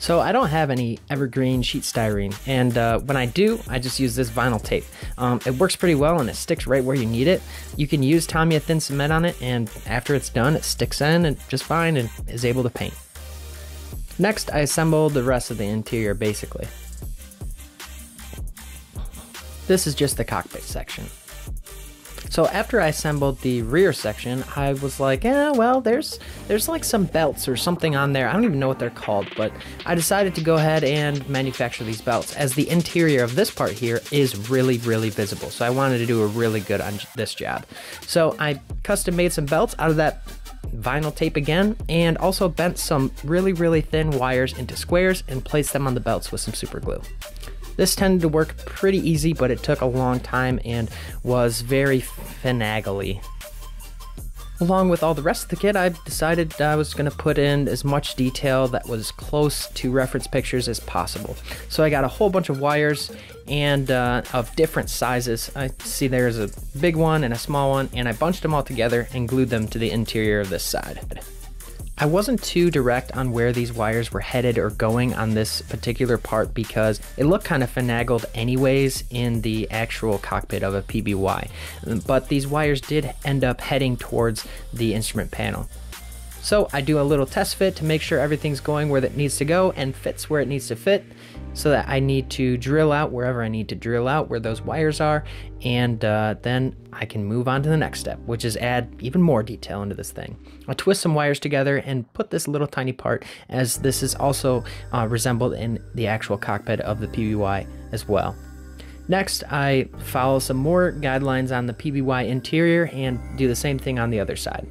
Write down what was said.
So I don't have any evergreen sheet styrene, and when I do, I just use this vinyl tape. It works pretty well and it sticks right where you need it. You can use Tamiya thin cement on it, and after it's done, it sticks in and just fine and is able to paint. Next, I assembled the rest of the interior basically. This is just the cockpit section. So after I assembled the rear section, I was like, well, there's like some belts or something on there. I don't even know what they're called, but I decided to go ahead and manufacture these belts, as the interior of this part here is really, really visible. So I wanted to do a really good on this job. So I custom made some belts out of that vinyl tape again, and also bent some really, really thin wires into squares and placed them on the belts with some super glue. This tended to work pretty easy, but it took a long time and was very finagly. Along with all the rest of the kit, I decided I was going to put in as much detail that was close to reference pictures as possible. So I got a whole bunch of wires and of different sizes. I see there's a big one and a small one, and I bunched them all together and glued them to the interior of this side. I wasn't too direct on where these wires were headed or going on this particular part because it looked kind of finagled anyways in the actual cockpit of a PBY, but these wires did end up heading towards the instrument panel. So I do a little test fit to make sure everything's going where it needs to go and fits where it needs to fit, so that I need to drill out wherever I need to drill out where those wires are, and then I can move on to the next step, which is add even more detail into this thing. I'll twist some wires together and put this little tiny part, as this is also resembled in the actual cockpit of the PBY as well. Next, I follow some more guidelines on the PBY interior and do the same thing on the other side.